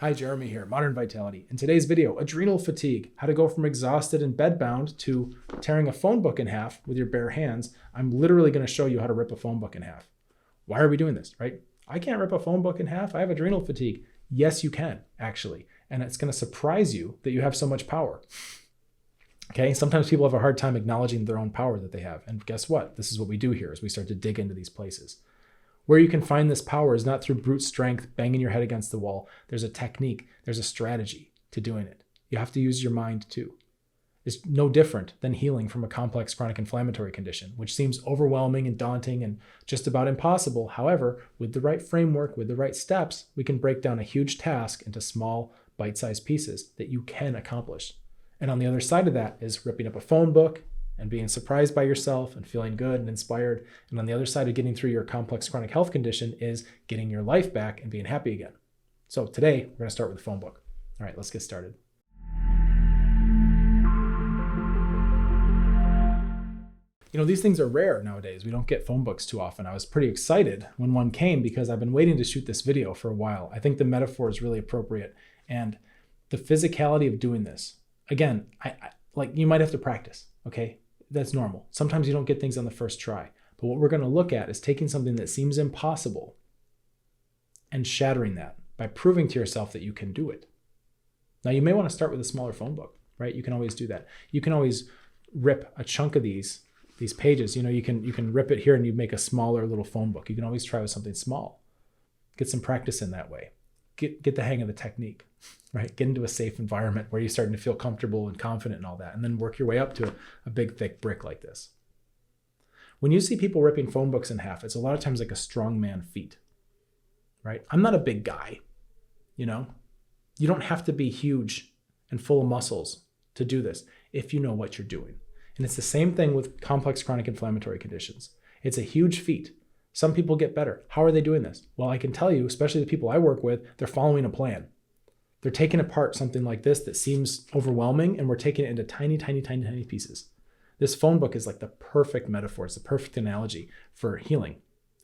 Hi, Jeremy here, Modern Vitality. In today's video, adrenal fatigue, how to go from exhausted and bedbound to tearing a phone book in half with your bare hands. I'm literally going to show you how to rip a phone book in half. Why are we doing this, right? I can't rip a phone book in half. I have adrenal fatigue. Yes, you can, actually. And it's going to surprise you that you have so much power. Okay, sometimes people have a hard time acknowledging their own power that they have. And guess what? This is what we do here as we start to dig into these places. Where you can find this power is not through brute strength, banging your head against the wall. There's a technique, there's a strategy to doing it. You have to use your mind too. It's no different than healing from a complex chronic inflammatory condition, which seems overwhelming and daunting and just about impossible. However, with the right framework, with the right steps, we can break down a huge task into small, bite-sized pieces that you can accomplish. And on the other side of that is ripping up a phone book and being surprised by yourself and feeling good and inspired. And on the other side of getting through your complex chronic health condition is getting your life back and being happy again. So today, we're going to start with the phone book. All right, let's get started. You know, these things are rare nowadays. We don't get phone books too often. I was pretty excited when one came because I've been waiting to shoot this video for a while. I think the metaphor is really appropriate. And the physicality of doing this, again, like you might have to practice, okay? That's normal. Sometimes you don't get things on the first try. But what we're going to look at is taking something that seems impossible and shattering that by proving to yourself that you can do it. Now, you may want to start with a smaller phone book, right? You can always do that. You can always rip a chunk of these pages. You know, you can rip it here and you make a smaller little phone book. You can always try with something small. Get some practice in that way. Get the hang of the technique, right? Get into a safe environment where you're starting to feel comfortable and confident and all that, and then work your way up to a big, thick brick like this. When you see people ripping phone books in half, it's a lot of times like a strongman feat, right? I'm not a big guy, you know? You don't have to be huge and full of muscles to do this if you know what you're doing. And it's the same thing with complex chronic inflammatory conditions. It's a huge feat. Some people get better. How are they doing this? Well, I can tell you, especially the people I work with, they're following a plan. They're taking apart something like this that seems overwhelming, and we're taking it into tiny, tiny, tiny, tiny pieces. This phone book is like the perfect metaphor. It's the perfect analogy for healing.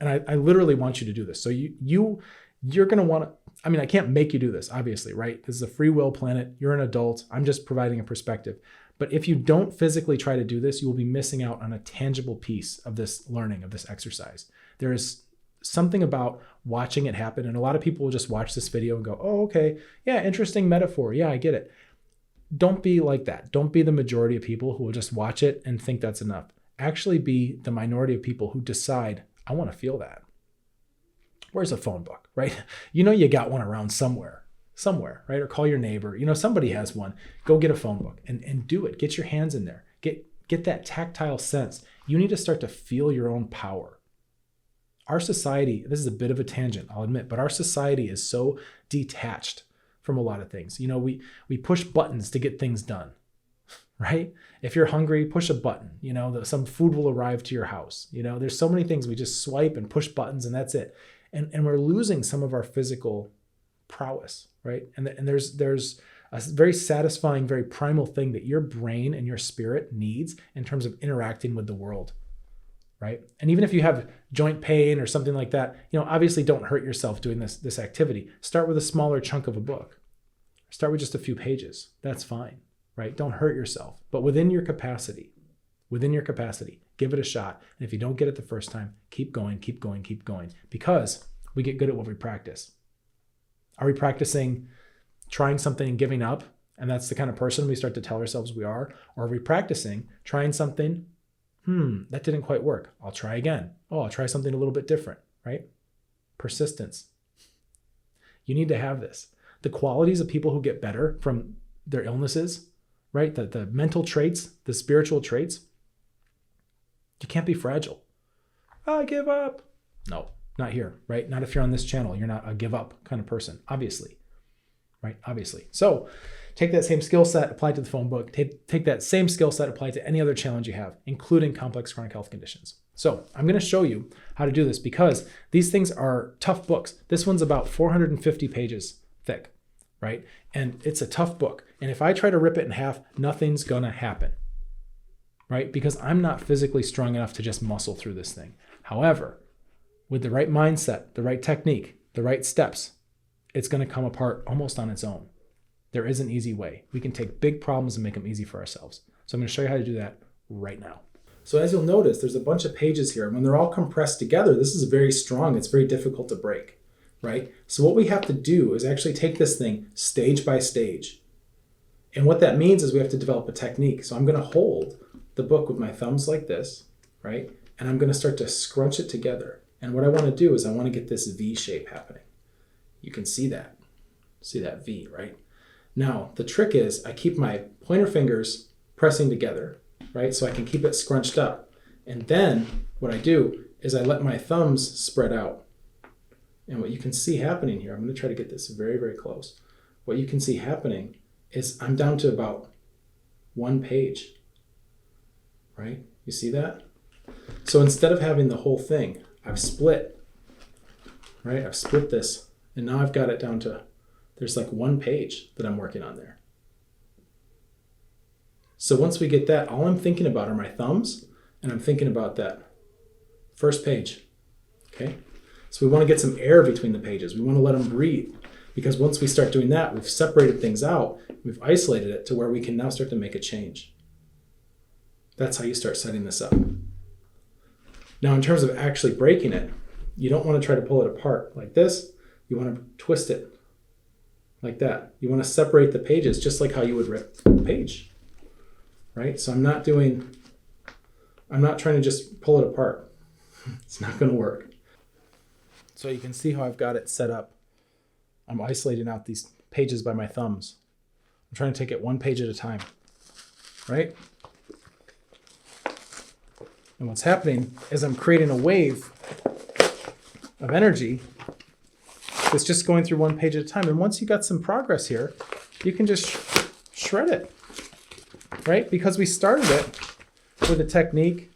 And I literally want you to do this. So you're going to want to, I mean, I can't make you do this, obviously, right? This is a free will planet. You're an adult. I'm just providing a perspective. But if you don't physically try to do this, you will be missing out on a tangible piece of this learning, of this exercise. There is something about watching it happen. And a lot of people will just watch this video and go, oh, okay, yeah, interesting metaphor. Yeah, I get it. Don't be like that. Don't be the majority of people who will just watch it and think that's enough. Actually be the minority of people who decide, I want to feel that. Where's a phone book, right? You know, you got one around somewhere, right? Or call your neighbor. You know, somebody has one. Go get a phone book and do it. Get your hands in there. Get that tactile sense. You need to start to feel your own power. Our society, this is a bit of a tangent, I'll admit, but our society is so detached from a lot of things. You know, we push buttons to get things done, right? If you're hungry, push a button. You know, some food will arrive to your house. You know, there's so many things we just swipe and push buttons and that's it. And we're losing some of our physical prowess, right? And there's a very satisfying, very primal thing that your brain and your spirit needs in terms of interacting with the world, right? And even if you have joint pain or something like that, you know, obviously don't hurt yourself doing this activity. Start with a smaller chunk of a book. Start with just a few pages. That's fine, right? Don't hurt yourself, but within your capacity, give it a shot. And if you don't get it the first time, keep going, because we get good at what we practice. Are we practicing trying something and giving up? And that's the kind of person we start to tell ourselves we are. Or are we practicing trying something? That didn't quite work. I'll try again. Oh, I'll try something a little bit different, right? Persistence. You need to have this. The qualities of people who get better from their illnesses, right? The mental traits, the spiritual traits, you can't be fragile. I give up. No, not here, right? Not if you're on this channel. You're not a give up kind of person, obviously, right? Obviously. So take that same skill set, apply it to the phone book. Take that same skill set, apply it to any other challenge you have, including complex chronic health conditions. So I'm going to show you how to do this because these things are tough books. This one's about 450 pages thick, right? And it's a tough book. And if I try to rip it in half, nothing's going to happen, right? Because I'm not physically strong enough to just muscle through this thing. However, with the right mindset, the right technique, the right steps, it's going to come apart almost on its own. There is an easy way. We can take big problems and make them easy for ourselves. So I'm going to show you how to do that right now. So as you'll notice, there's a bunch of pages here. And when they're all compressed together, this is very strong. It's very difficult to break, right? So what we have to do is actually take this thing stage by stage. And what that means is we have to develop a technique. So I'm going to hold the book with my thumbs like this, right? And I'm going to start to scrunch it together. And what I want to do is I want to get this V shape happening. You can see that. See that V, right? Now, the trick is I keep my pointer fingers pressing together, right? So I can keep it scrunched up. And then what I do is I let my thumbs spread out. And what you can see happening here, I'm going to try to get this very, very close. What you can see happening is I'm down to about 1 page, right? You see that? So instead of having the whole thing, I've split, right? I've split this, and now I've got it down to, there's like 1 page that I'm working on there. So once we get that, all I'm thinking about are my thumbs, and I'm thinking about that first page, okay? So we want to get some air between the pages. We want to let them breathe, because once we start doing that, we've separated things out, we've isolated it to where we can now start to make a change. That's how you start setting this up. Now, in terms of actually breaking it, you don't want to try to pull it apart like this. You want to twist it like that. You want to separate the pages just like how you would rip a page, right? So I'm not trying to just pull it apart. It's not going to work. So you can see how I've got it set up. I'm isolating out these pages by my thumbs. I'm trying to take it 1 page at a time, right? And what's happening is I'm creating a wave of energy that's just going through 1 page at a time. And once you got some progress here, you can just shred it, right? Because we started it with a technique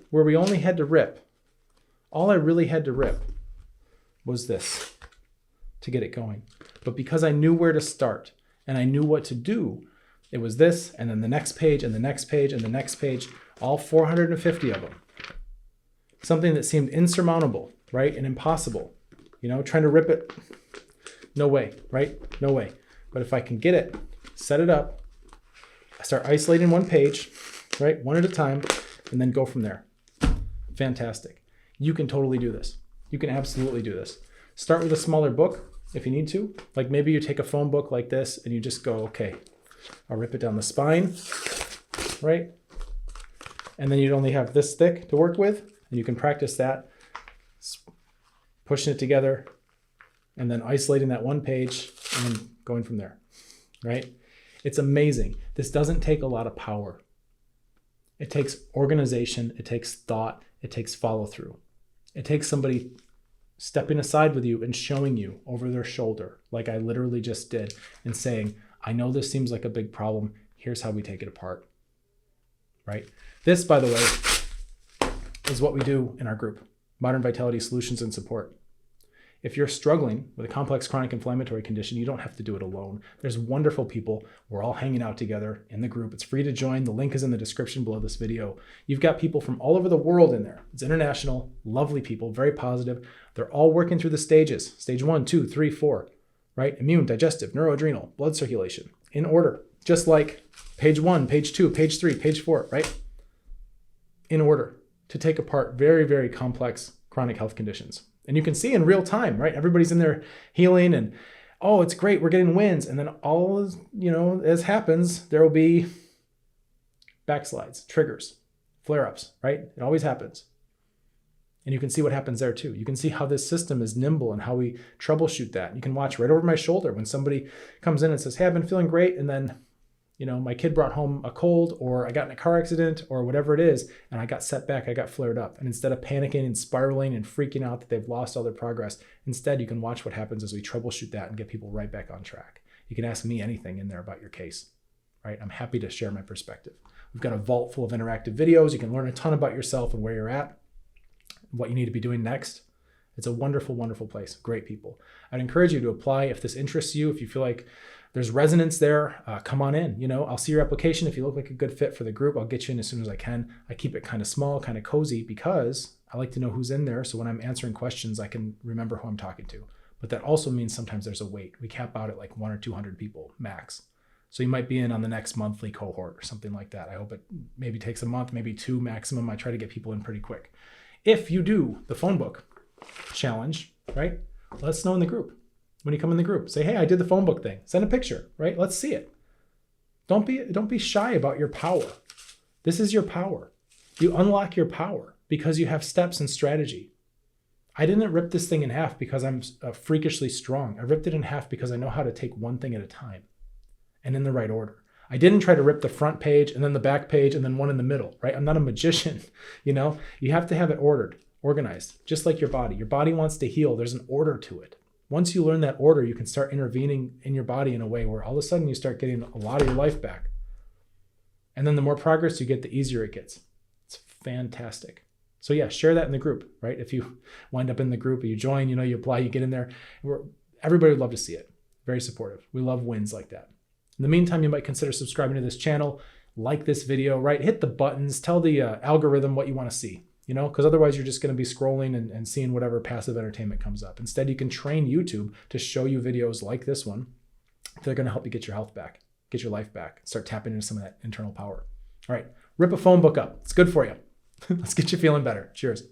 where we only had to rip. All I really had to rip was this to get it going. But because I knew where to start and I knew what to do, it was this, and then the next page, and the next page, and the next page, all 450 of them. Something that seemed insurmountable, right? And impossible. You know, trying to rip it, no way, right? No way. But if I can get it, set it up, I start isolating 1 page, right? 1 at a time, and then go from there. Fantastic. You can totally do this. You can absolutely do this. Start with a smaller book if you need to. Like maybe you take a phone book like this and you just go, okay, I'll rip it down the spine, right? And then you'd only have this thick to work with, and you can practice that, pushing it together, and then isolating that 1 page, and then going from there, right? It's amazing. This doesn't take a lot of power. It takes organization, it takes thought, it takes follow through. It takes somebody stepping aside with you and showing you over their shoulder, like I literally just did, and saying, I know this seems like a big problem. Here's how we take it apart, right? This, by the way, is what we do in our group, Modern Vitality Solutions and Support. If you're struggling with a complex chronic inflammatory condition, you don't have to do it alone. There's wonderful people. We're all hanging out together in the group. It's free to join. The link is in the description below this video. You've got people from all over the world in there. It's international, lovely people, very positive. They're all working through the stages. Stage 1, 2, 3, 4, right? Immune, digestive, neuroadrenal, blood circulation, in order. Just like page 1, page 2, page 3, page 4, right? In order to take apart very, very complex chronic health conditions. And you can see in real time, right? Everybody's in there healing and, oh, it's great, we're getting wins. And then all, as happens, there will be backslides, triggers, flare-ups, right? It always happens. And you can see what happens there too. You can see how this system is nimble and how we troubleshoot that. You can watch right over my shoulder when somebody comes in and says, hey, I've been feeling great. And then, my kid brought home a cold, or I got in a car accident, or whatever it is, and I got set back, I got flared up. And instead of panicking and spiraling and freaking out that they've lost all their progress, instead you can watch what happens as we troubleshoot that and get people right back on track. You can ask me anything in there about your case, right? I'm happy to share my perspective. We've got a vault full of interactive videos. You can learn a ton about yourself and where you're at, what you need to be doing next. It's a wonderful, wonderful place. Great people. I'd encourage you to apply if this interests you, if you feel like there's resonance there, come on in. I'll see your application. If you look like a good fit for the group, I'll get you in as soon as I can. I keep it kind of small, kind of cozy, because I like to know who's in there. So when I'm answering questions, I can remember who I'm talking to. But that also means sometimes there's a wait. We cap out at like 1 or 200 people max. So you might be in on the next monthly cohort or something like that. I hope it maybe takes a month, maybe 2 maximum. I try to get people in pretty quick. If you do the phone book challenge, right? Let us know in the group. When you come in the group, say, hey, I did the phone book thing. Send a picture, right? Let's see it. Don't be shy about your power. This is your power. You unlock your power because you have steps and strategy. I didn't rip this thing in half because I'm freakishly strong. I ripped it in half because I know how to take one thing at a time and in the right order. I didn't try to rip the front page and then the back page and then one in the middle, right? I'm not a magician, you know? You have to have it ordered, organized, just like your body. Your body wants to heal. There's an order to it. Once you learn that order, you can start intervening in your body in a way where all of a sudden you start getting a lot of your life back. And then the more progress you get, the easier it gets. It's fantastic. So yeah, share that in the group, right? If you wind up in the group, you join, you apply, you get in there. Everybody would love to see it. Very supportive. We love wins like that. In the meantime, you might consider subscribing to this channel, like this video, right? Hit the buttons, tell the algorithm what you want to see, because otherwise you're just going to be scrolling and seeing whatever passive entertainment comes up. Instead, you can train YouTube to show you videos like this one that are going to help you get your health back, get your life back, start tapping into some of that internal power. All right, rip a phone book up. It's good for you. Let's get you feeling better. Cheers.